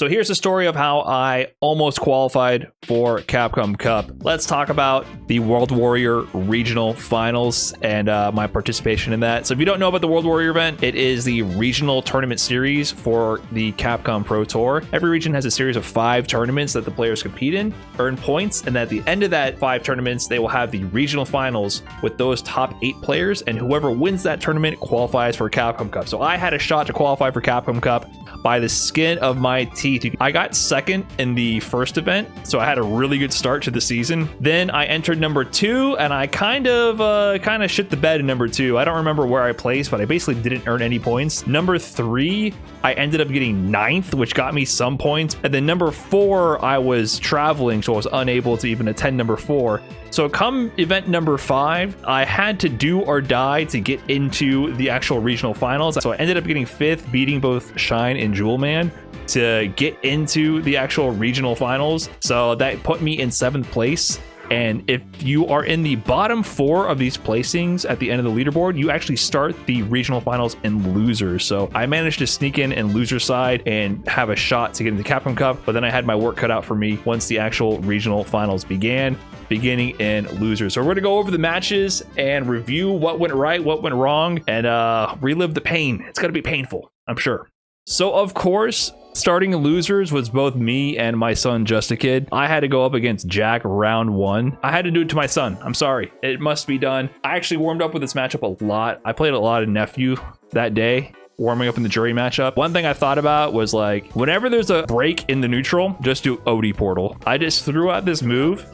So here's the story of how I almost qualified for Capcom Cup. Let's talk about the World Warrior Regional Finals and my participation in that. So if you don't know about the World Warrior event, it is the regional tournament series for the Capcom Pro Tour. Every region has a series of 5 tournaments that the players compete in, earn points, and at the end of that 5 tournaments, they will have the regional finals with those top 8 players, and whoever wins that tournament qualifies for Capcom Cup. So I had a shot to qualify for Capcom Cup by the skin of my teeth. I got second in the first event, so I had a really good start to the season. Then I entered number 2, and I kind of shit the bed in number 2. I don't remember where I placed, but I basically didn't earn any points. Number 3, I ended up getting 9th, which got me some points. And then number 4, I was traveling, so I was unable to even attend number 4. So come event number 5, I had to do or die to get into the actual regional finals. So I ended up getting 5th, beating both Shine and Jewel Man to get into the actual regional finals. So that put me in 7th place. And if you are in the bottom 4 of these placings at the end of the leaderboard, you actually start the regional finals in losers. So I managed to sneak in loser side and have a shot to get into Capcom Cup, but then I had my work cut out for me once the actual regional finals began, beginning in losers. So we're gonna go over the matches and review what went right, what went wrong, and relive the pain. It's gonna be painful, I'm sure. So of course, starting losers was both me and my son Justakid. I had to go up against Jack round 1. I had to do it to my son. I'm sorry. It must be done. I actually warmed up with this matchup a lot. I played a lot of Nephew that day, warming up in the jury matchup. One thing I thought about was like, whenever there's a break in the neutral, just do OD portal. I just threw out this move,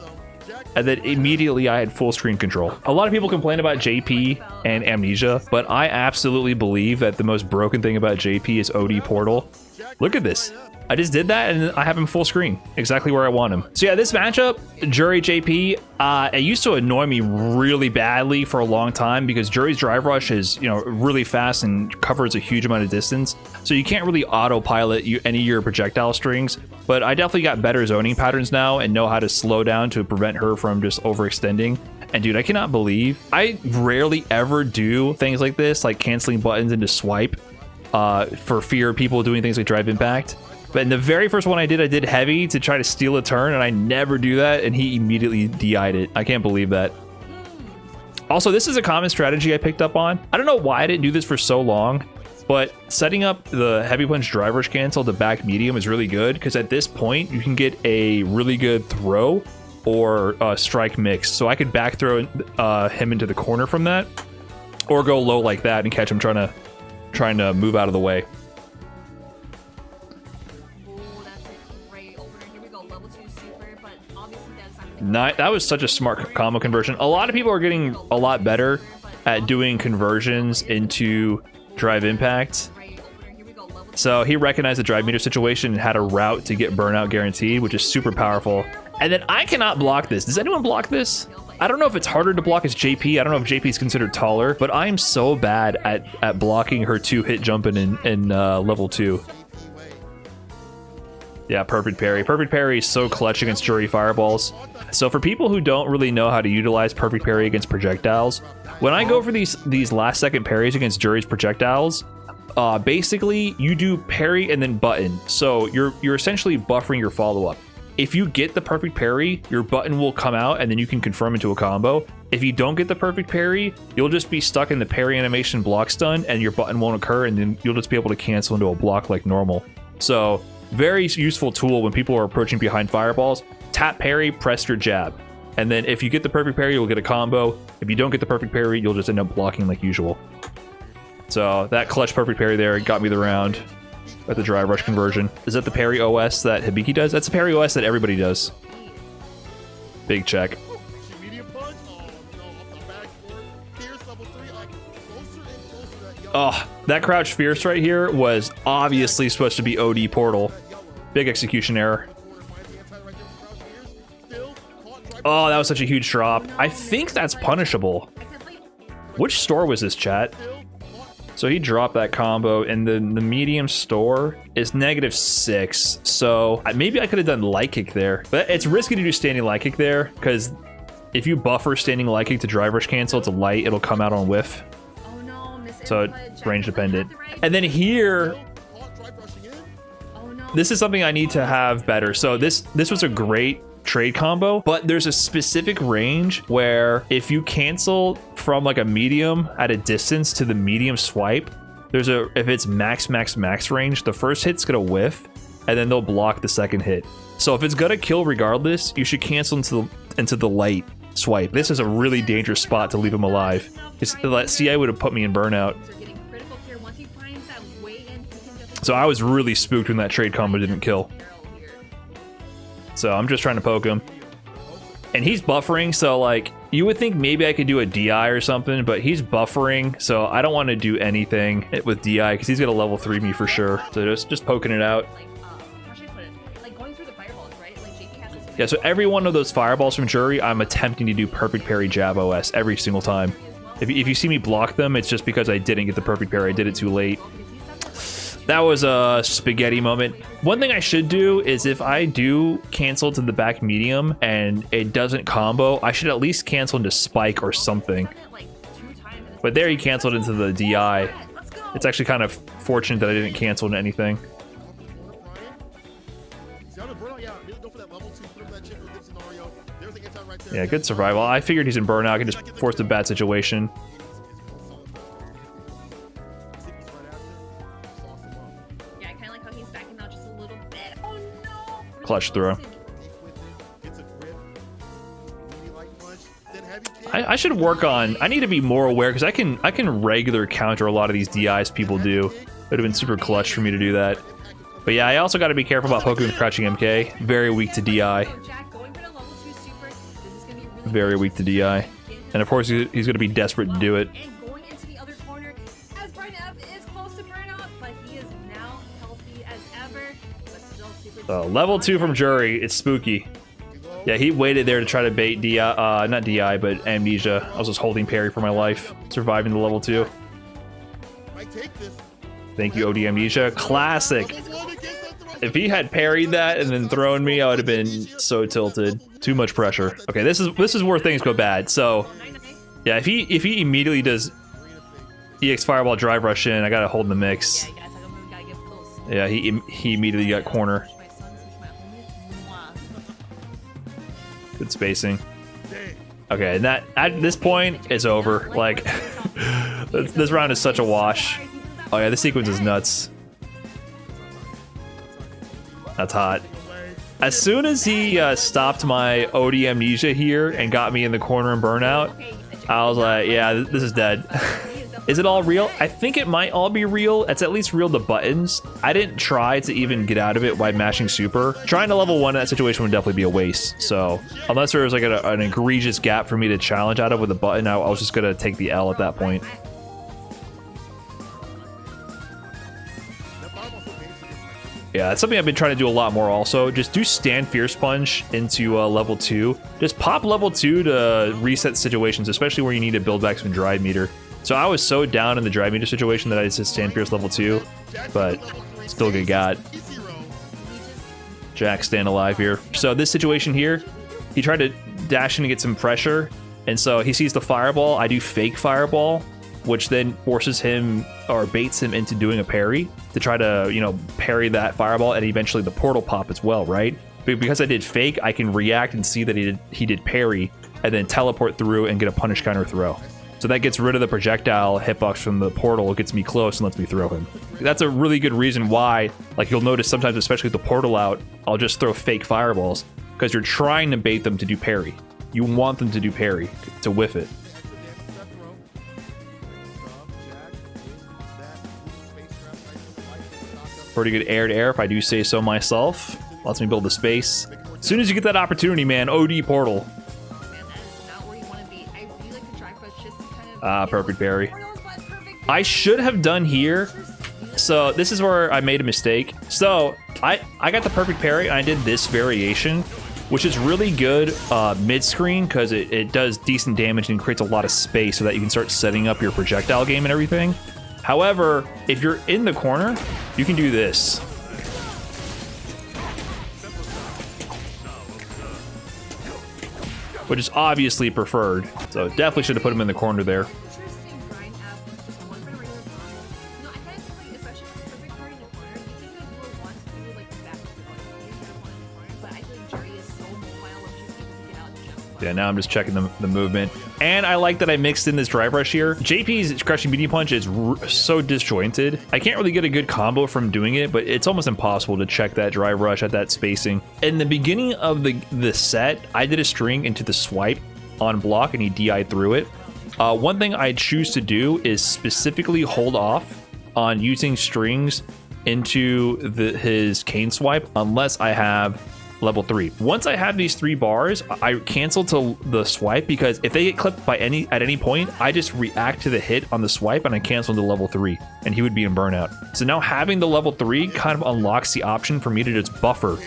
and then immediately I had full screen control. A lot of people complain about JP and Amnesia, but I absolutely believe that the most broken thing about JP is OD portal. Look at this. I just did that and I have him full screen, exactly where I want him. So yeah, this matchup, Jury JP, it used to annoy me really badly for a long time because Jury's drive rush is, really fast and covers a huge amount of distance. So you can't really autopilot any of your projectile strings, but I definitely got better zoning patterns now and know how to slow down to prevent her from just overextending. And dude, I cannot believe I rarely ever do things like this, like canceling buttons into swipe for fear of people doing things like drive impact. But in the very first one I did heavy to try to steal a turn, and I never do that, and he immediately DI'd it. I can't believe that. Also, this is a common strategy I picked up on. I don't know why I didn't do this for so long, but setting up the heavy punch drive rush cancel to back medium is really good, because at this point, you can get a really good throw or strike mix. So I could back throw him into the corner from that, or go low like that and catch him trying to move out of the way. That was such a smart combo conversion. A lot of people are getting a lot better at doing conversions into drive impact. So he recognized the drive meter situation and had a route to get burnout guaranteed, which is super powerful. And then I cannot block this. Does anyone block this? I don't know if it's harder to block as JP. I don't know if JP is considered taller, but I am so bad at blocking her 2-hit jumping in level 2. Yeah, perfect parry. Perfect parry is so clutch against Jury fireballs. So for people who don't really know how to utilize perfect parry against projectiles, when I go for these last second parries against Jury's projectiles, basically you do parry and then button. So you're essentially buffering your follow-up. If you get the perfect parry, your button will come out and then you can confirm into a combo. If you don't get the perfect parry, you'll just be stuck in the parry animation block stun and your button won't occur, and then you'll just be able to cancel into a block like normal. So very useful tool when people are approaching behind fireballs. Tap parry, press your jab. And then if you get the perfect parry, you'll get a combo. If you don't get the perfect parry, you'll just end up blocking like usual. So that clutch perfect parry there got me the round at the drive rush conversion. Is that the parry OS that Hibiki does? That's the parry OS that everybody does. Big check. Oh, that crouch fierce right here was obviously supposed to be OD portal. Big execution error. Oh, that was such a huge drop. I think that's punishable. Which store was this, chat? So he dropped that combo, and the medium store is -6. So maybe I could have done light kick there, but it's risky to do standing light kick there because if you buffer standing light kick to drive rush cancel, it's a light, it'll come out on whiff. So it's range dependent. And then here, this is something I need to have better. So this was a great trade combo, but there's a specific range where if you cancel from like a medium at a distance to the medium swipe, if it's max range, the first hit's gonna whiff and then they'll block the second hit. So if it's gonna kill regardless, you should cancel into the light swipe. This is a really dangerous spot to leave him alive. That CI would have put me in burnout. So I was really spooked when that trade combo didn't kill. So I'm just trying to poke him. And he's buffering, so like, you would think maybe I could do a DI or something, but he's buffering, so I don't want to do anything with DI because he's gonna level 3 me for sure. So just poking it out. Yeah, so every one of those fireballs from Jury, I'm attempting to do perfect parry jab OS every single time. If you see me block them, it's just because I didn't get the perfect parry. I did it too late. That was a spaghetti moment. One thing I should do is if I do cancel to the back medium and it doesn't combo, I should at least cancel into spike or something. But there he canceled into the DI. It's actually kind of fortunate that I didn't cancel into anything. Yeah, good survival. I figured he's in burnout. I can just force a bad situation. Clutch throw. I should work on. I need to be more aware because I can regular counter a lot of these DIs people do. It would have been super clutch for me to do that. But yeah, I also got to be careful about Pokemon crouching MK. Very weak to DI. Very weak to DI. And of course he's going to be desperate to do it. So level 2 from Jury, it's spooky. Yeah, he waited there to try to bait DI, not DI, but Amnesia. I was just holding parry for my life, surviving the level 2. Thank you, OD Amnesia. Classic. If he had parried that and then thrown me, I would have been so tilted. Too much pressure. Okay, this is where things go bad. So, yeah, if he immediately does EX Fireball Drive Rush in, I gotta hold in the mix. Yeah, he immediately got corner. Good spacing. Okay, and that at this point it's over. Like this round is such a wash. Oh yeah, this sequence is nuts. That's hot. As soon as he stopped my OD Amnesia here and got me in the corner and burnout, I was like, yeah, this is dead. Is it all real? I think it might all be real. It's at least real to buttons. I didn't try to even get out of it by mashing super. Trying to level 1 in that situation would definitely be a waste. So unless there was like an egregious gap for me to challenge out of with a button, I was just gonna take the L at that point. Yeah, that's something I've been trying to do a lot more also. Just do stand Fierce Punch into level 2. Just pop level 2 to reset situations, especially where you need to build back some drive meter. So I was so down in the drive meter situation that I just stand Fierce level 2, but still good got. Jack staying alive here. So this situation here, he tried to dash in to get some pressure, and so he sees the fireball. I do fake fireball, which then forces him or baits him into doing a parry to try to, you know, parry that fireball and eventually the portal pop as well, right? But because I did fake, I can react and see that he did parry and then teleport through and get a punish counter throw. So that gets rid of the projectile hitbox from the portal, gets me close and lets me throw him. That's a really good reason why, like you'll notice sometimes, especially with the portal out, I'll just throw fake fireballs because you're trying to bait them to do parry. You want them to do parry, to whiff it. Pretty good air to air if I do say so myself. Lets me build the space. As soon as you get that opportunity, man, OD portal. Perfect parry. I should have done here. So this is where I made a mistake. So I got the perfect parry and I did this variation, which is really good mid-screen because it does decent damage and creates a lot of space so that you can start setting up your projectile game and everything. However, if you're in the corner, you can do this. Which is obviously preferred. So definitely should have put him in the corner there. Yeah, now I'm just checking the movement. And I like that I mixed in this drive rush here. JP's crushing medium punch is so disjointed. I can't really get a good combo from doing it, but it's almost impossible to check that drive rush at that spacing. In the beginning of the set, I did a string into the swipe on block and he DI'd through it. One thing I choose to do is specifically hold off on using strings into his cane swipe unless I have level 3. Once I have these 3 bars, I cancel to the swipe because if they get clipped by at any point, I just react to the hit on the swipe and I cancel to level 3 and he would be in burnout. So now having the level 3 kind of unlocks the option for me to just buffer,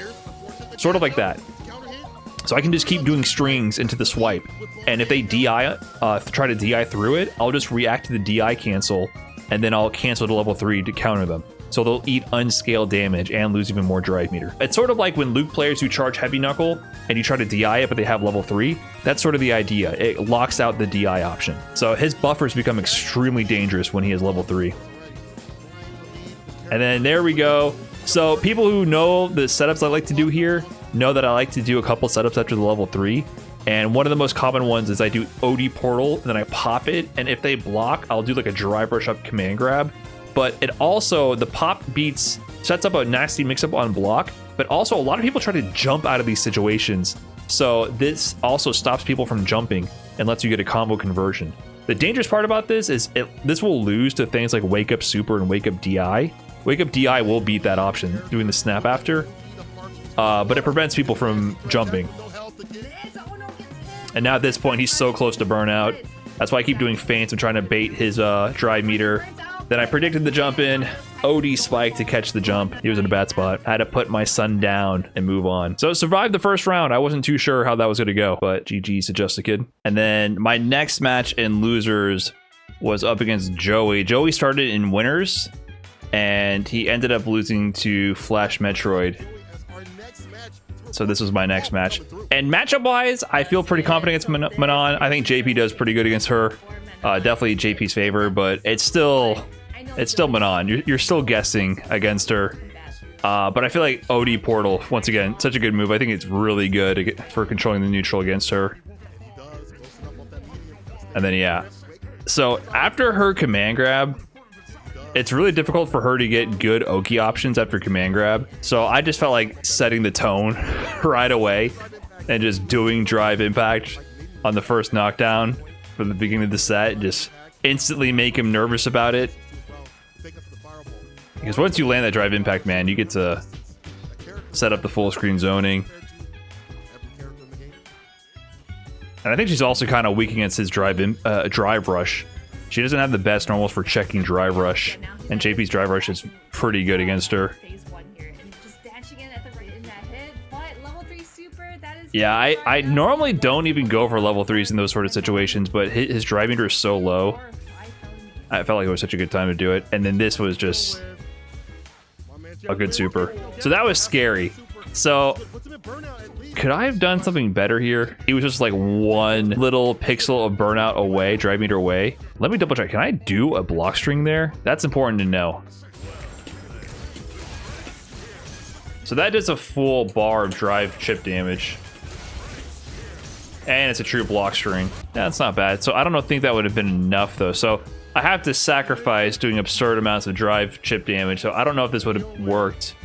sort of like that. So I can just keep doing strings into the swipe, and if they DI, try to DI through it, I'll just react to the DI cancel, and then I'll cancel to level 3 to counter them. So they'll eat unscaled damage and lose even more drive meter. It's sort of like when Luke players who charge heavy knuckle and you try to DI it, but they have level 3. That's sort of the idea. It locks out the DI option. So his buffers become extremely dangerous when he has level 3. And then there we go. So people who know the setups I like to do here know that I like to do a couple setups after the level 3. And one of the most common ones is I do OD portal, then I pop it, and if they block, I'll do like a drive rush up command grab. But it also, the pop sets up a nasty mix-up on block, but also a lot of people try to jump out of these situations. So this also stops people from jumping and lets you get a combo conversion. The dangerous part about this is this will lose to things like Wake Up Super and Wake Up DI. Wake Up DI will beat that option, doing the snap after, but it prevents people from jumping. And now at this point, he's so close to burnout. That's why I keep doing feints and trying to bait his drive meter. Then I predicted the jump in, OD spike to catch the jump. He was in a bad spot. I had to put my son down and move on. So survived the first round. I wasn't too sure how that was gonna go, but GG's to Justakid. And then my next match in losers was up against Joey. Joey started in winners, and he ended up losing to Flash Metroid. So this was my next match. And matchup-wise, I feel pretty confident against Manon. I think JP does pretty good against her. Definitely JP's favor, but it's still Manon. You're still guessing against her. But I feel like OD Portal, once again, such a good move. I think it's really good for controlling the neutral against her. And then, yeah. So after her command grab, it's really difficult for her to get good Oki options after command grab. So I just felt like setting the tone right away and just doing drive impact on the first knockdown from the beginning of the set. Just instantly make him nervous about it. Because once you land that drive impact, man, you get to set up the full screen zoning. And I think she's also kind of weak against his drive rush. She doesn't have the best normals for checking drive rush, and JP's drive rush is pretty good against her. Yeah, I normally don't even go for level 3s in those sort of situations, but his drive meter is so low. I felt like it was such a good time to do it, and then this was just a good super. So that was scary. So could I have done something better here? He was just like one little pixel of burnout away, drive meter away. Let me double check. Can I do a block string there? That's important to know. So that does a full bar of drive chip damage. And it's a true block string. Yeah, that's not bad. So I don't think that would have been enough though. So I have to sacrifice doing absurd amounts of drive chip damage. So I don't know if this would have worked.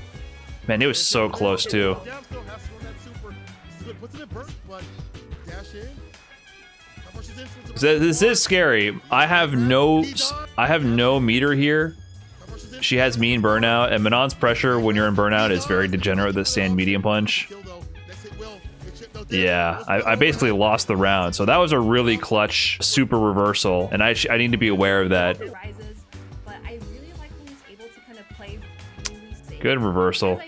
Man, it was so close too. So this is scary. I have no meter here. She has me in burnout, and Manon's pressure when you're in burnout is very degenerate with the sand medium punch. Yeah, I basically lost the round. So that was a really clutch super reversal, and I need to be aware of that. Good reversal.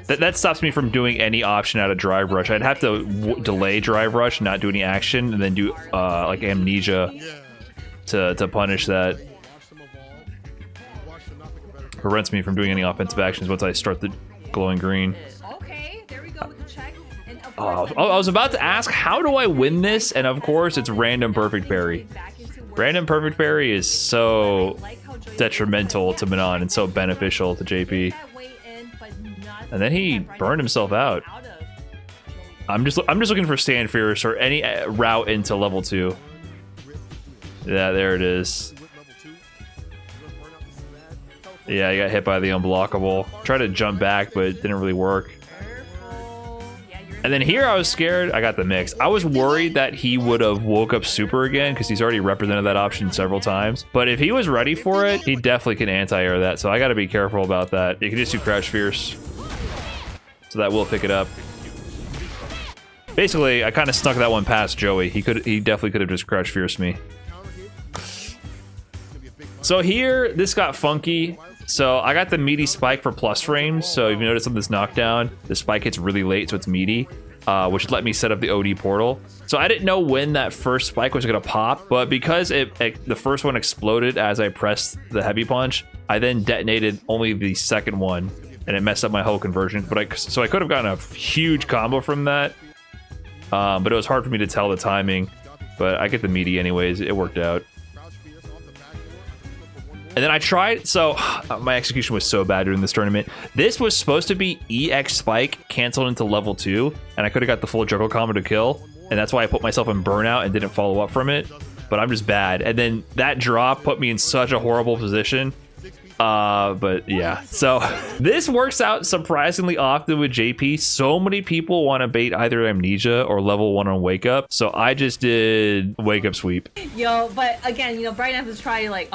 That stops me from doing any option out of drive rush. I'd have to delay drive rush, not do any action, and then do like amnesia to punish that. Prevents me from doing any offensive actions once I start the glowing green. Okay, there we go with the check. I was about to ask, how do I win this? And of course, it's random perfect parry. Random perfect parry is so detrimental to Manon and so beneficial to JP. And then he burned himself out. I'm just looking for stand fierce or any route into level 2. Yeah, there it is. Yeah, I got hit by the unblockable. Tried to jump back, but it didn't really work. And then here I was scared. I got the mix. I was worried that he would have woke up super again because he's already represented that option several times. But if he was ready for it, he definitely can anti-air that. So I got to be careful about that. You can just do crouch fierce. So that will pick it up. Basically, I kind of snuck that one past Joey. He definitely could have just crouch fierce me. So here, this got funky. So I got the meaty spike for plus frames. So if you notice on this knockdown, the spike hits really late, so it's meaty, which let me set up the OD portal. So I didn't know when that first spike was gonna pop, but because the first one exploded as I pressed the heavy punch, I then detonated only the second one, and it messed up my whole conversion. So I could have gotten a huge combo from that, but it was hard for me to tell the timing. But I get the meaty anyways. It worked out. And then I tried, so my execution was so bad during this tournament. This was supposed to be EX Spike canceled into level 2, and I could have got the full juggle combo to kill, and that's why I put myself in burnout and didn't follow up from it, but I'm just bad. And then that drop put me in such a horrible position. But yeah, so this works out surprisingly often with JP. So many people want to bait either Amnesia or level 1 on Wake Up, so I just did Wake Up Sweep. Yo, but again, you know, Brighton was trying to like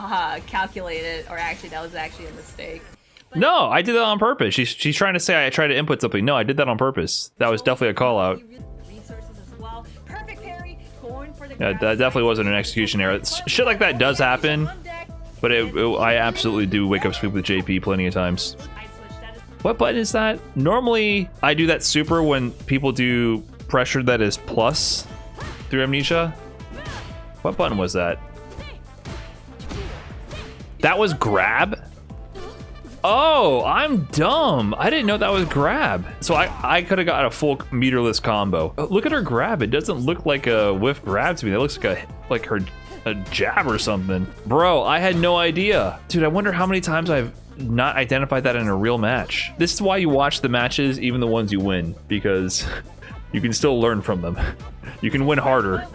calculate it, or actually that was actually a mistake. But no, I did that on purpose. She's trying to say I tried to input something. No, I did that on purpose. That was definitely a call out. Yeah, that definitely wasn't an execution error. Shit like that does happen. But I absolutely do Wake Up Sweep with JP plenty of times. What button is that? Normally, I do that super when people do pressure that is plus through Amnesia. What button was that? That was grab? Oh, I'm dumb. I didn't know that was grab. So I could have got a full meterless combo. Oh, look at her grab. It doesn't look like a whiff grab to me. That looks like her a jab or something. Bro, I had no idea. Dude, I wonder how many times I've not identified that in a real match. This is why you watch the matches, even the ones you win, because you can still learn from them. You can win harder.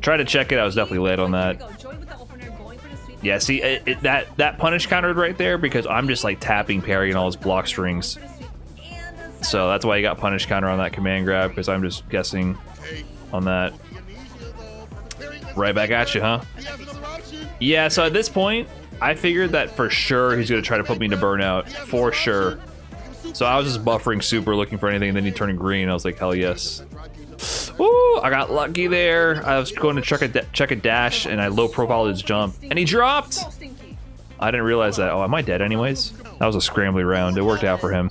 Try to check it. I was definitely late on that. Yeah, see, that punish countered right there because I'm just like tapping parry and all his block strings. So that's why you got punish counter on that command grab, because I'm just guessing on that. Right back at you, huh? Yeah, so at this point, I figured that for sure he's gonna try to put me into burnout, for sure. So I was just buffering super, looking for anything, and then he turned green. I was like, hell yes. Ooh, I got lucky there. I was going to check a dash, and I low profiled his jump, and he dropped. I didn't realize that. Oh, am I dead anyways? That was a scrambly round. It worked out for him.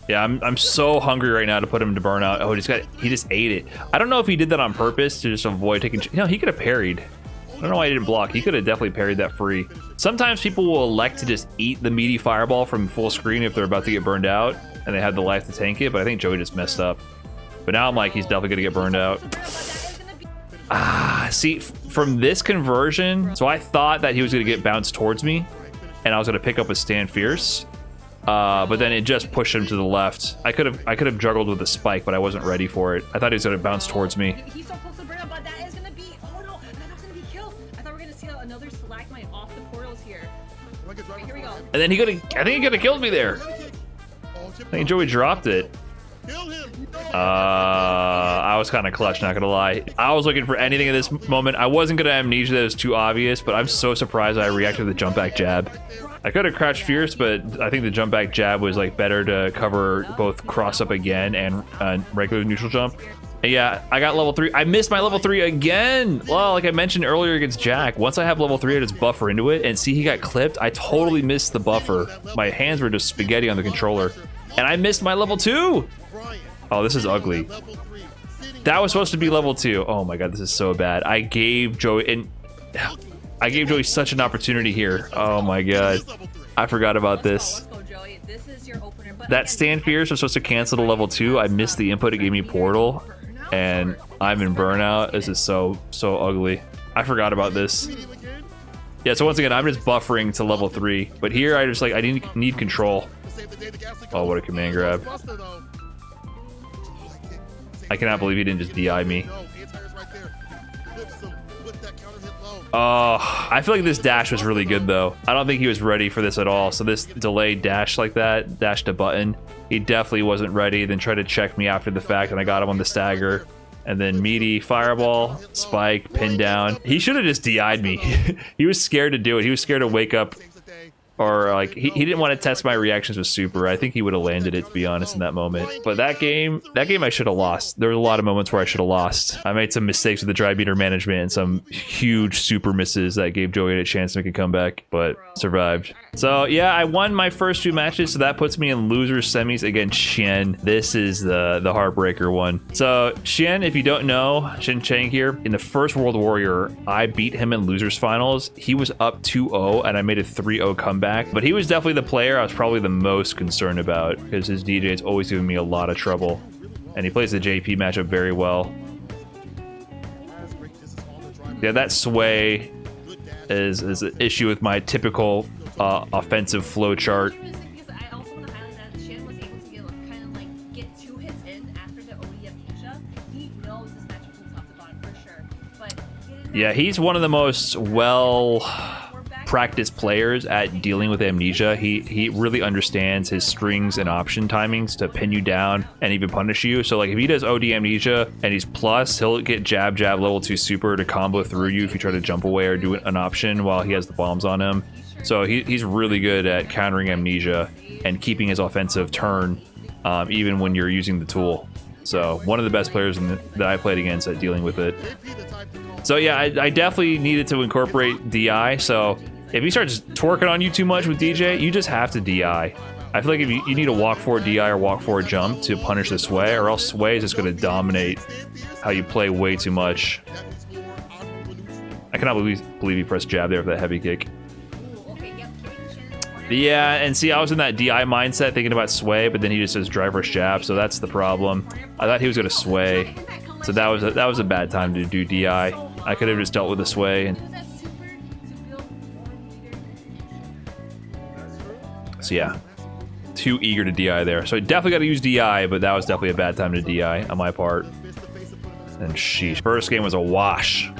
Yeah, I'm so hungry right now to put him to burnout. Oh, he just ate it. I don't know if he did that on purpose to just avoid taking. You know, he could have parried. I don't know why he didn't block. He could have definitely parried that free. Sometimes people will elect to just eat the meaty fireball from full screen if they're about to get burned out and they have the life to tank it, but I think Joey just messed up. But now I'm like, he's definitely gonna get burned out. See, from this conversion, so I thought that he was gonna get bounced towards me and I was gonna pick up a stand fierce. But then it just pushed him to the left. I could have juggled with a spike, but I wasn't ready for it. I thought he was gonna bounce towards me. He's so close to burnout, but that is gonna be. Oh no, that's gonna be killed. I thought we were gonna see another stalagmite off the portals here. Right, here we go. And then I think he could have killed me there. I think Joey dropped it. I was kind of clutch, not gonna lie. I was looking for anything at this moment. I wasn't gonna amnesia, that was too obvious, but I'm so surprised I reacted to the jump back jab. I could have crouched fierce, but I think the jump back jab was like better to cover both cross up again and regular neutral jump. And yeah, I got level 3. I missed my level 3 again. Well, like I mentioned earlier against Jack, once I have level 3, I just buffer into it, and see he got clipped. I totally missed the buffer. My hands were just spaghetti on the controller, and I missed my level 2. Oh, this is ugly. That was supposed to be level 2. Oh my god, this is so bad. I gave Joey such an opportunity here. Oh my god. I forgot about this. That stand fierce was supposed to cancel to level 2. I missed the input, it gave me portal. And I'm in burnout. This is so ugly. I forgot about this. Yeah, so once again, I'm just buffering to level 3. But here I just like, I need control. Oh, what a command grab. I cannot believe he didn't just DI me. Oh, I feel like this dash was really good though. I don't think he was ready for this at all. So this delayed dash like that, dash to button, he definitely wasn't ready. Then tried to check me after the fact, and I got him on the stagger. And then meaty fireball, spike, pin down. He should have just DI'd me. He was scared to do it. He was scared to wake up. Or like he didn't want to test my reactions with super. I think he would have landed it, to be honest, in that moment. But that game I should have lost. There were a lot of moments where I should have lost. I made some mistakes with the dry meter management and some huge super misses that gave Joey a chance to make a comeback, but survived. So yeah, I won my first 2 matches, so that puts me in losers semis against Shen. This is the heartbreaker one. So Shen, if you don't know, Shen Chang here, in the first World Warrior, I beat him in losers finals. He was up 2-0 and I made a 3-0 comeback, but he was definitely the player I was probably the most concerned about because his DJ is always giving me a lot of trouble, and he plays the JP matchup very well. Yeah, that sway is an issue with my typical offensive flow chart. Because I also want to highlight that Shen was able to kind of like get 2 hits in after the OD amnesia. He knows this matchup from top to bottom for sure. But yeah, he's one of the most practiced players at dealing with amnesia. He really understands his strings and option timings to pin you down and even punish you. So like if he does OD amnesia and he's plus, he'll get jab level 2 super to combo through you if you try to jump away or do an option while he has the bombs on him. So he's really good at countering amnesia and keeping his offensive turn even when you're using the tool. So one of the best players that I played against at dealing with it. So yeah, I definitely needed to incorporate DI. So if he starts twerking on you too much with DJ, you just have to DI. I feel like if you need a walk forward DI or walk forward jump to punish the sway, or else sway is just going to dominate how you play way too much. I cannot believe he pressed jab there for that heavy kick. Yeah, and see, I was in that DI mindset thinking about sway, but then he just does drive rush jab, so that's the problem. I thought he was going to sway, so that was a bad time to do DI. I could have just dealt with the sway. And so yeah, too eager to DI there. So I definitely got to use DI, but that was definitely a bad time to DI on my part. And sheesh, first game was a wash.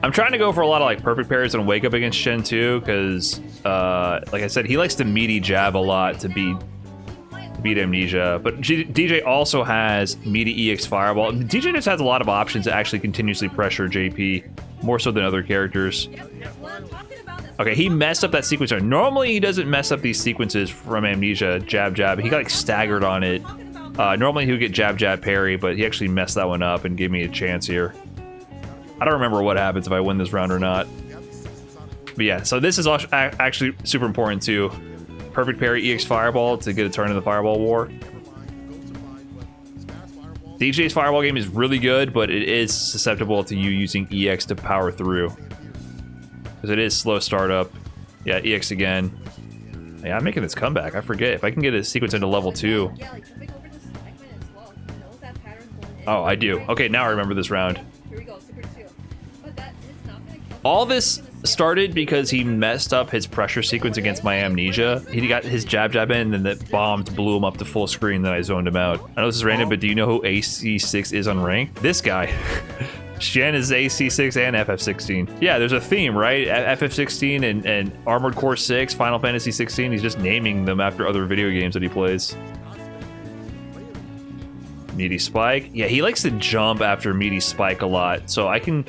I'm trying to go for a lot of like perfect pairs and wake up against Shen too, because like I said, he likes to meaty jab a lot to beat amnesia. But DJ also has meaty EX fireball. DJ just has a lot of options to actually continuously pressure JP, more so than other characters. Okay, he messed up that sequence. Normally he doesn't mess up these sequences from amnesia, jab. He got like staggered on it. Normally he would get jab parry, but he actually messed that one up and gave me a chance here. I don't remember what happens if I win this round or not. But yeah, so this is actually super important too. Perfect parry EX fireball to get a turn in the fireball war. DJ's fireball game is really good, but it is susceptible to you using EX to power through. Because it is slow startup. Yeah, EX again. Yeah, I'm making this comeback. I forget. If I can get a sequence into level 2. Oh, I do. Okay, now I remember this round. All this started because he messed up his pressure sequence against my amnesia. He got his jab in, and then that bomb blew him up to full screen, then I zoned him out. I know this is random, but do you know who AC6 is on rank? This guy. Shen is AC6 and FF16. Yeah, there's a theme, right? FF16 and Armored Core 6, Final Fantasy 16. He's just naming them after other video games that he plays. Meaty spike. Yeah, he likes to jump after meaty spike a lot. So I can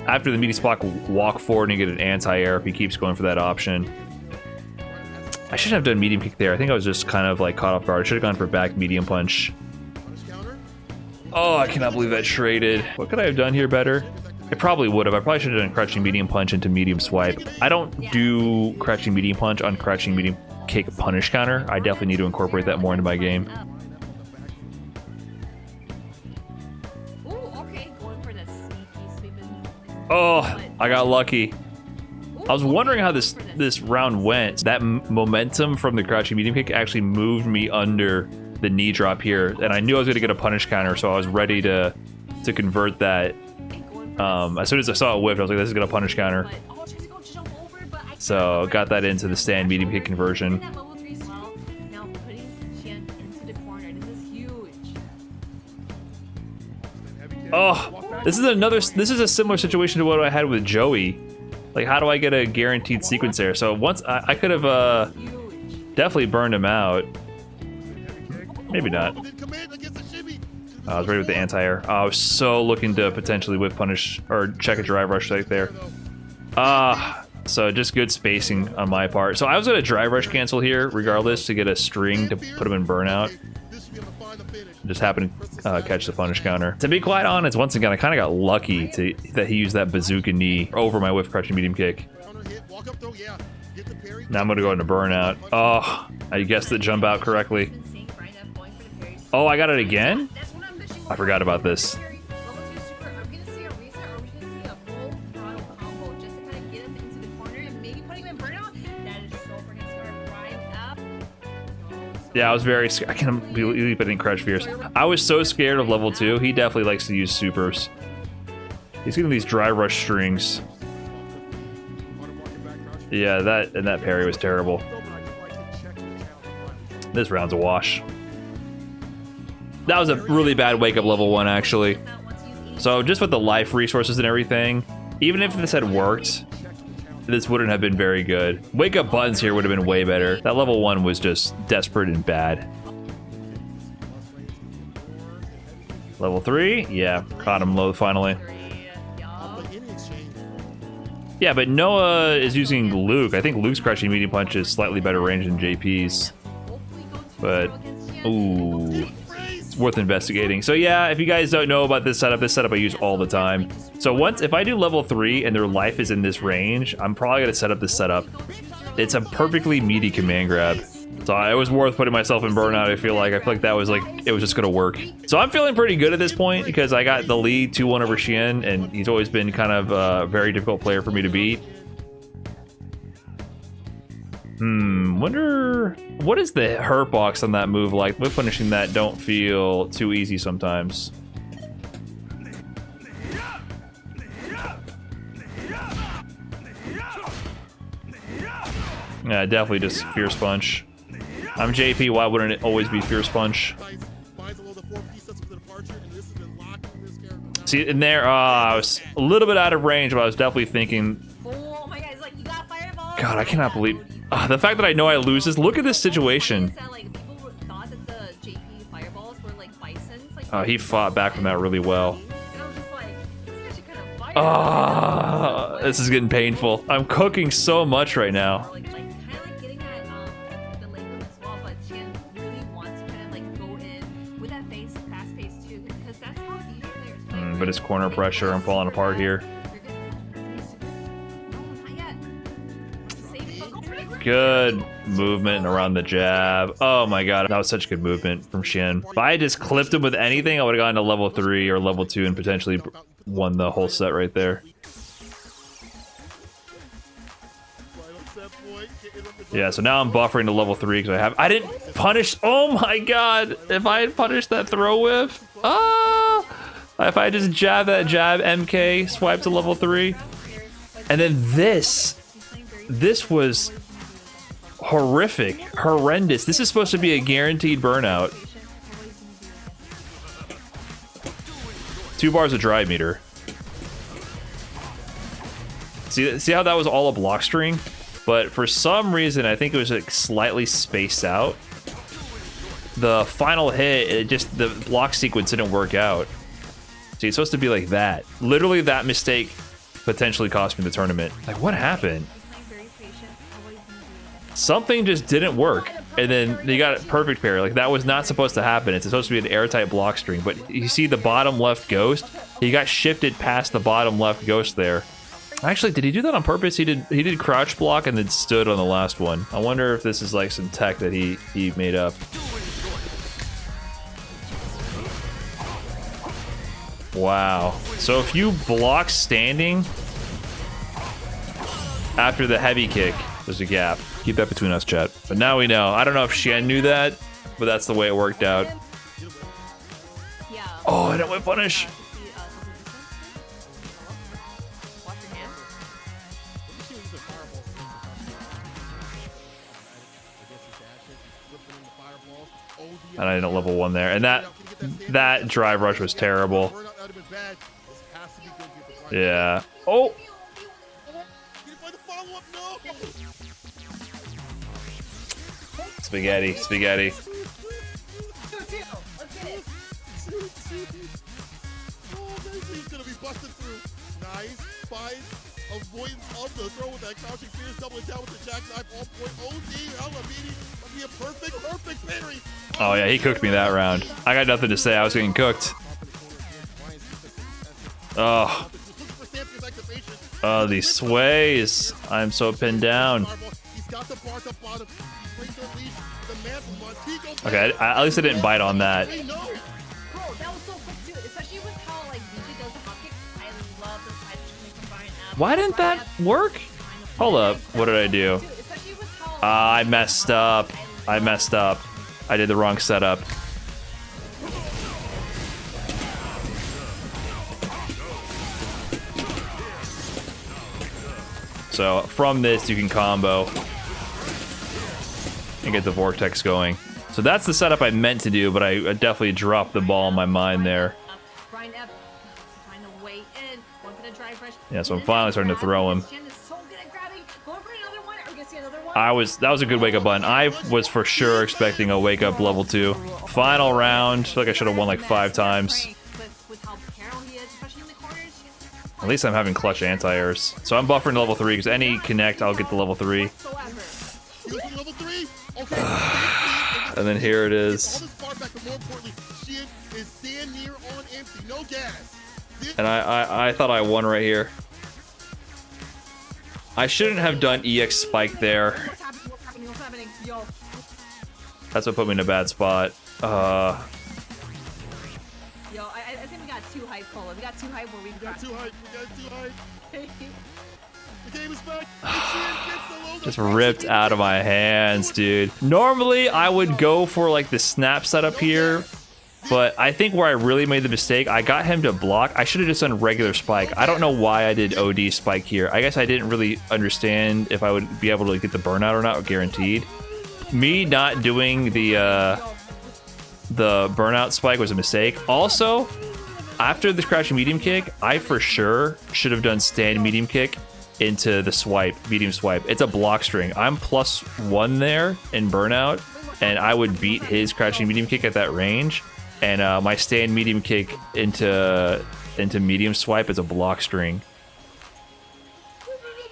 after the meaty spike walk forward and get an anti-air if he keeps going for that option. I shouldn't have done medium kick there. I think I was just kind of like caught off guard. I should have gone for back medium punch. Oh, I cannot believe that traded. What could I have done here better? I probably would have. I probably should have done crouching medium punch into medium swipe. I don't do crouching medium punch on crouching medium kick punish counter. I definitely need to incorporate that more into my game. Oh, I got lucky. I was wondering how this round went. That momentum from the crouching medium kick actually moved me under the knee drop here, and I knew I was going to get a punish counter, so I was ready to convert that. As soon as I saw it whip, I was like, this is going to punish counter. So got that into the stand medium kick conversion. Oh, this is a similar situation to what I had with Joey. Like, how do I get a guaranteed sequence there? So once I could have definitely burned him out. Maybe not. I was ready with the anti-air. I was so looking to potentially whip punish or check a drive rush right there. So just good spacing on my part. So I was gonna drive rush cancel here regardless to get a string to put him in burnout. Just happened to catch the punish counter. To be quite honest, once again, I kind of got lucky that he used that bazooka knee over my whiff crushing medium kick. Now I'm gonna go into burnout. Oh, I guessed the jump out correctly. Oh, I got it again? I forgot about this. Yeah, I was very scared. I can't believe I didn't crush Fierce. I was so scared of level 2. He definitely likes to use supers. He's getting these dry rush strings. Yeah, that parry was terrible. This round's a wash. That was a really bad wake up level 1, actually. So just with the life resources and everything, even if this had worked, this wouldn't have been very good. Wake up buttons here would have been way better. That level 1 was just desperate and bad. Level 3? Yeah, caught him low finally. Yeah, but Noah is using Luke. I think Luke's crushing medium punch is slightly better range than JP's. But, ooh, it's worth investigating. So yeah, if you guys don't know about this setup I use all the time. So if I do level 3 and their life is in this range, I'm probably gonna set up this setup. It's a perfectly meaty command grab. So it was worth putting myself in burnout. I feel like that was it was just gonna work. So I'm feeling pretty good at this point because I got the lead 2-1 over Shen, and he's always been kind of a very difficult player for me to beat. Wonder what is the hurt box on that move like? Whip punishing that don't feel too easy sometimes. Yeah, definitely just Fierce Punch. I'm JP, why wouldn't it always be Fierce Punch? See, in there, I was a little bit out of range, but I was definitely thinking... Oh my God, it's like you got fireballs. God, I cannot believe... the fact that I know I lose this, look at this situation. He fought back from that really well. This is getting painful. I'm cooking so much right now. But it's corner pressure. I'm falling apart here. Good movement around the jab. Oh my God, that was such good movement from Shen. If I had just clipped him with anything, I would have gone to level 3 or level 2 and potentially won the whole set right there. Yeah, so now I'm buffering to level 3 because I didn't punish. Oh my God, if I had punished that throw whiff. If I just jab that jab, MK, swipe to level 3. And then this was horrific, horrendous. This is supposed to be a guaranteed burnout. 2 bars of drive meter. See how that was all a block string? But for some reason, I think it was like slightly spaced out. The final hit, the block sequence didn't work out. See, it's supposed to be like that. Literally, that mistake potentially cost me the tournament. Like, what happened? Something just didn't work. And then they got it perfect parry. Like, that was not supposed to happen. It's supposed to be an airtight block string. But you see the bottom left ghost? He got shifted past the bottom left ghost there. Actually, did he do that on purpose? He did crouch block and then stood on the last one. I wonder if this is like some tech that he made up. Wow. So if you block standing after the heavy kick, there's a gap. Keep that between us, chat. But now we know. I don't know if Shen knew that, but that's the way it worked out. Oh, I didn't whip punish. And I didn't level 1 there. And that drive rush was terrible. Yeah. Oh! Spaghetti, spaghetti. He's gonna be busted through. Nice finds avoidance of the throw with that crouching fierce, doubling down with the jackknife on point. OD, Alamedi, that'd be a perfect parry. Oh yeah, he cooked me that round. I got nothing to say. I was getting cooked. Oh. Oh, these sways. I'm so pinned down. Okay, at least I didn't bite on that. Bro, that was so quick too, especially with how like Luigi does the hop kicks. I love the side switch combine. Why didn't that work? Hold up, what did I do? I messed up. I messed up. I did the wrong setup. So from this, you can combo and get the vortex going. So that's the setup I meant to do, but I definitely dropped the ball in my mind there. Yeah, so I'm finally starting to throw him. That was a good wake up button. I was for sure expecting a wake up level 2. Final round. I feel like I should have won like 5 times. At least I'm having clutch anti-airs. So I'm buffering to level 3 because any connect, I'll get the level 3. And then here it is. And I thought I won right here. I shouldn't have done EX spike there. That's what put me in a bad spot. Yo, I think we got too hype, Cola. We got too hype where we got too hype. We got too hype. The game is back. Just ripped out of my hands, dude. Normally, I would go for like the snap setup here, but I think where I really made the mistake, I got him to block. I should have just done regular spike. I don't know why I did OD spike here. I guess I didn't really understand if I would be able to get the burnout or not, guaranteed. Me not doing the burnout spike was a mistake. Also, after the crouching medium kick, I for sure should have done stand medium kick into the swipe, medium swipe. It's a block string. I'm +1 there in burnout, and I would beat his crouching medium kick at that range. And my stand medium kick into medium swipe is a block string.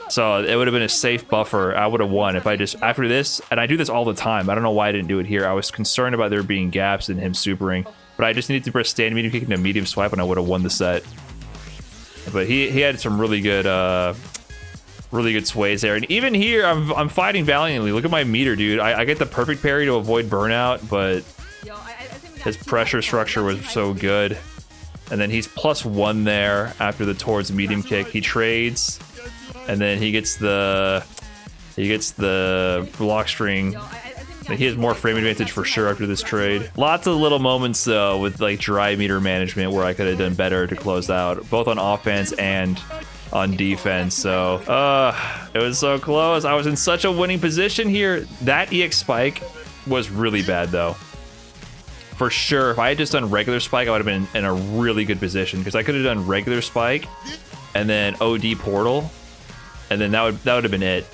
So it would have been a safe buffer. I would have won if I just, after this, and I do this all the time. I don't know why I didn't do it here. I was concerned about there being gaps in him supering, but I just needed to press stand medium kick into medium swipe and I would have won the set. But he had some really good sways there. And even here, I'm fighting valiantly. Look at my meter, dude. I get the perfect parry to avoid burnout, but his pressure structure was so good. And then he's +1 there after the towards medium kick. He trades, and then he gets the block string. He has more frame advantage for sure after this trade. Lots of little moments though with like dry meter management where I could have done better to close out, both on offense and on defense. So it was so close. I was in such a winning position here. That EX spike was really bad though. For sure, if I had just done regular spike, I would have been in a really good position because I could have done regular spike and then OD portal, and then that would have been it.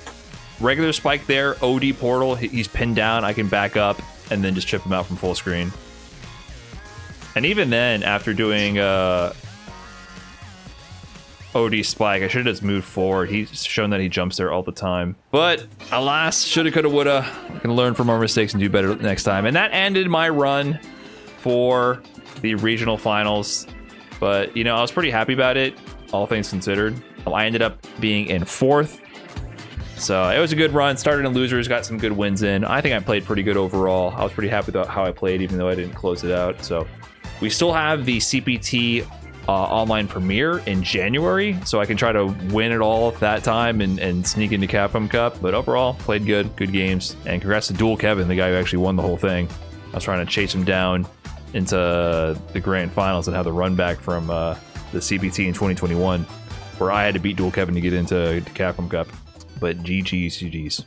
Regular spike there, OD portal, he's pinned down, I can back up and then just chip him out from full screen. And even then, after doing OD spike, I should have just moved forward. He's shown that he jumps there all the time. But alas, shoulda, coulda, woulda. We can learn from our mistakes and do better next time. And that ended my run for the regional finals. But, you know, I was pretty happy about it, all things considered. I ended up being in 4th. So it was a good run. Started in losers, got some good wins in. I think I played pretty good overall. I was pretty happy with how I played, even though I didn't close it out. So we still have the CPT online premiere in January, so I can try to win it all that time and sneak into Capcom Cup. But overall, played good games. And congrats to Dual Kevin, the guy who actually won the whole thing. I was trying to chase him down into the grand finals and have the run back from the CPT in 2021, where I had to beat Dual Kevin to get into Capcom Cup. But GG's.